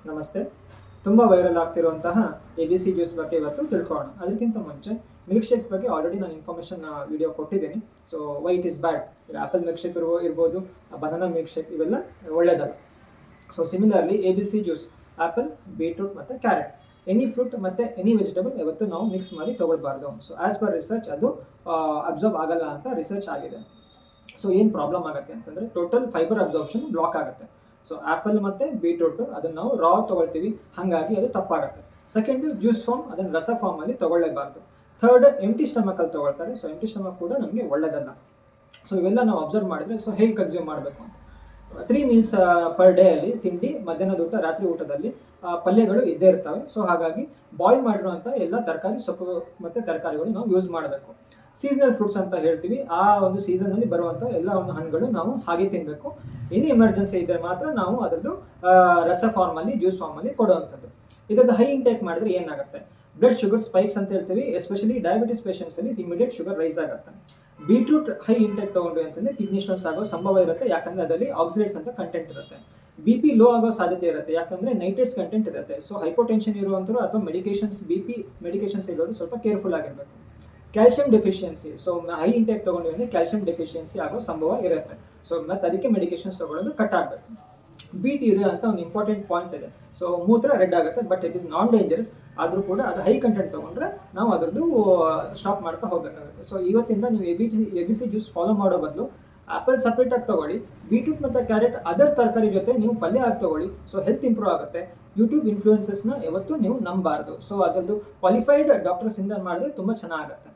ನಮಸ್ತೆ. ತುಂಬ viral ಆಗ್ತಿರುವಂತಹ ABC juice ಬಗ್ಗೆ ಇವತ್ತು ತಿಳ್ಕೊಳ್ಳೋಣ. ಅದಕ್ಕಿಂತ ಮುಂಚೆ ಮಿಲ್ಕ್ ಶೇಕ್ಸ್ ಬಗ್ಗೆ ಆಲ್ರೆಡಿ ನಾನು ಇನ್ಫಾರ್ಮೇಷನ್ ವಿಡಿಯೋ ಕೊಟ್ಟಿದ್ದೀನಿ. So why it is bad, ಈಗ ಆಪಲ್ ಮಿಲ್ಕ್ ಶೇಕ್ ಇರ್ಬೋದು, ಬನಾನಾ ಮಿಲ್ಕ್ ಶೇಕ್ ಇವೆಲ್ಲ ಒಳ್ಳೆಯದಲ್ಲ. So similarly ABC juice apple, beetroot ಮತ್ತು ಕ್ಯಾರೆಟ್, ಎನಿ ಫ್ರೂಟ್ ಮತ್ತು ಎನಿ ವೆಜಿಟೇಬಲ್ ಯಾವತ್ತು ನಾವು ಮಿಕ್ಸ್ ಮಾಡಿ ತೊಗೊಳ್ಬಾರ್ದು. ಸೊ ಆ್ಯಸ್ ಪರ್ ರಿಸರ್ಚ್ ಅದು ಅಬ್ಸರ್ವ್ ಆಗಲ್ಲ ಅಂತ ರಿಸರ್ಚ್ ಆಗಿದೆ. ಸೊ ಏನು ಪ್ರಾಬ್ಲಮ್ ಆಗುತ್ತೆ ಅಂತಂದರೆ ಟೋಟಲ್ ಫೈಬರ್ ಅಬ್ಸಾರ್ಪ್ಷನ್ ಬ್ಲಾಕ್ ಆಗುತ್ತೆ. ಸೊ ಆ್ಯಪಲ್ ಮತ್ತು ಬೀಟ್ರೂಟು ಅದನ್ನು ನಾವು ರಾ ತೊಗೊಳ್ತೀವಿ, ಹಾಗಾಗಿ ಅದು ತಪ್ಪಾಗುತ್ತೆ. ಸೆಕೆಂಡು ಜ್ಯೂಸ್ ಫಾರ್ಮ್, ಅದನ್ನು ರಸ ಫಾರ್ಮಲ್ಲಿ ತೊಗೊಳ್ಳೇಬಾರ್ದು. ಥರ್ಡ್ ಎಂಟಿ ಸ್ಟಮಕಲ್ಲಿ ತೊಗೊಳ್ತಾರೆ. ಸೊ ಎಂಟಿ ಸ್ಟಮಕ್ ಕೂಡ ನಮಗೆ ಒಳ್ಳೆಯದಲ್ಲ. ಸೊ ಇವೆಲ್ಲ ನಾವು ಅಬ್ಸರ್ವ್ ಮಾಡಿದರೆ ಸೊ ಹೇಗೆ ಕನ್ಸ್ಯೂಮ್ ಮಾಡಬೇಕು ಅಂತ 3 ಮೀಲ್ಸ್ ಪರ್ ಡೇ ಅಲ್ಲಿ ತಿಂಡಿ, ಮಧ್ಯಾಹ್ನದ ಊಟ, ರಾತ್ರಿ ಊಟದಲ್ಲಿ ಪಲ್ಯಗಳು ಇದ್ದೇ ಇರ್ತವೆ. ಸೊ ಹಾಗಾಗಿ ಬಾಯ್ಲ್ ಮಾಡಿರುವಂಥ ಎಲ್ಲ ತರಕಾರಿ, ಸೊಪ್ಪು ಮತ್ತು ತರಕಾರಿಗಳು ನಾವು ಯೂಸ್ ಮಾಡಬೇಕು. ಸೀಸನಲ್ ಫ್ರೂಟ್ಸ್ ಅಂತ ಹೇಳ್ತೀವಿ, ಆ ಒಂದು ಸೀಸನಲ್ಲಿ ಬರುವಂಥ ಎಲ್ಲ ಒಂದು ಹಣ್ಣುಗಳು ನಾವು ಹಾಗೆ ತಿನ್ನಬೇಕು. ಎನಿ ಎಮರ್ಜೆನ್ಸಿ ಇದ್ದರೆ ಮಾತ್ರ ನಾವು ಅದರದ್ದು ರಸ ಫಾರ್ಮಲ್ಲಿ, ಜ್ಯೂಸ್ ಫಾರ್ಮಲ್ಲಿ ಕೊಡುವಂಥದ್ದು. ಇದರದ್ದು ಹೈ ಇಂಟೇಕ್ ಮಾಡಿದ್ರೆ ಏನಾಗುತ್ತೆ, ಬ್ಲಡ್ ಶುಗರ್ ಸ್ಪೈಕ್ಸ್ ಅಂತ ಹೇಳ್ತೀವಿ. ಎಸ್ಪೆಷಲಿ ಡಯಾಬಿಟಿಸ್ ಪೇಷಂಟ್ಸಲ್ಲಿ ಇಮಿಡಿಯೇಟ್ ಶುಗರ್ ರೈಸ್ ಆಗುತ್ತೆ. ಬೀಟ್ರೂಟ್ ಹೈ ಇಂಟೇಕ್ ತೊಗೊಂಡು ಅಂತಂದರೆ ಕಿಡ್ನಿ ಸ್ಟೋನ್ಸ್ ಆಗೋ ಸಂಭವ ಇರುತ್ತೆ, ಯಾಕಂದರೆ ಅದರಲ್ಲಿ ಆಕ್ಸಿಡೇಟ್ಸ್ ಅಂತ ಕಂಟೆಂಟ್ ಇರುತ್ತೆ. BP ಲೋ ಆಗೋ ಸಾಧ್ಯತೆ ಇರುತ್ತೆ, ಯಾಕಂದರೆ ನೈಟ್ರೇಟ್ಸ್ ಕಂಟೆಂಟ್ ಇರುತ್ತೆ. ಸೊ ಹೈಪೋಟೆನ್ಷನ್ ಇರುವಂಥವ್ರು ಅಥವಾ ಮೆಡಿಕೇಷನ್ಸ್, BP ಮೆಡಿಕೇಷನ್ಸ್ ಇರೋರು ಸ್ವಲ್ಪ ಕೇರ್ಫುಲ್ ಆಗಿರಬೇಕು. Calcium deficiency, so high intake ತೊಗೊಂಡು ಅಂದರೆ ಕ್ಯಾಲ್ಸಿಯಂ ಡೆಫಿಷಿಯನ್ಸಿ ಆಗೋ ಸಂಭವ ಇರುತ್ತೆ. ಸೊ ಮತ್ತು ಅದಕ್ಕೆ ಮೆಡಿಕೇಷನ್ಸ್ ತೊಗೊಳ್ಳೋದು ಕಟ್ ಆಗಬೇಕು. ಬೀಟ್ ಯೂರಿಯಾ ಅಂತ ಒಂದು ಇಂಪಾರ್ಟೆಂಟ್ ಪಾಯಿಂಟ್ ಇದೆ. ಸೊ ಮೂತ್ರ ರೆಡ್ ಆಗುತ್ತೆ, but it is non dangerous. ಆದರೂ ಕೂಡ ಅದು ಹೈ ಕಂಟೆಂಟ್ ತೊಗೊಂಡ್ರೆ ನಾವು ಅದರದ್ದು ಸ್ಟಾಪ್ ಮಾಡ್ತಾ ಹೋಗಬೇಕಾಗುತ್ತೆ. ಸೊ ಇವತ್ತಿಂದ ನೀವು ABC ಜ್ಯೂಸ್ ಫಾಲೋ ಮಾಡೋ ಬದಲು ಆ್ಯಪಲ್ ಸಪ್ರೇಟಾಗಿ ತೊಗೊಳ್ಳಿ, ಬೀಟ್ರೂಟ್ ಮತ್ತು ಕ್ಯಾರೆಟ್ ಅದರ್ ತರಕಾರಿ ಜೊತೆ ನೀವು ಪಲ್ಯ ಆಗಿ ತೊಗೊಳ್ಳಿ. ಸೊ ಹೆಲ್ತ್ ಇಂಪ್ರೂವ್ ಆಗುತ್ತೆ. ಯೂಟ್ಯೂಬ್ ಇನ್ಫ್ಲೂಯೆನ್ಸಸ್ನ ಯಾವತ್ತೂ ನೀವು ನಂಬಬಾರ್ದು. ಸೊ ಅದರದ್ದು ಕ್ವಾಲಿಫೈಡ್ ಡಾಕ್ಟರ್ಸಿಂದ ಮಾಡಿದ್ರೆ ತುಂಬ ಚೆನ್ನಾಗುತ್ತೆ.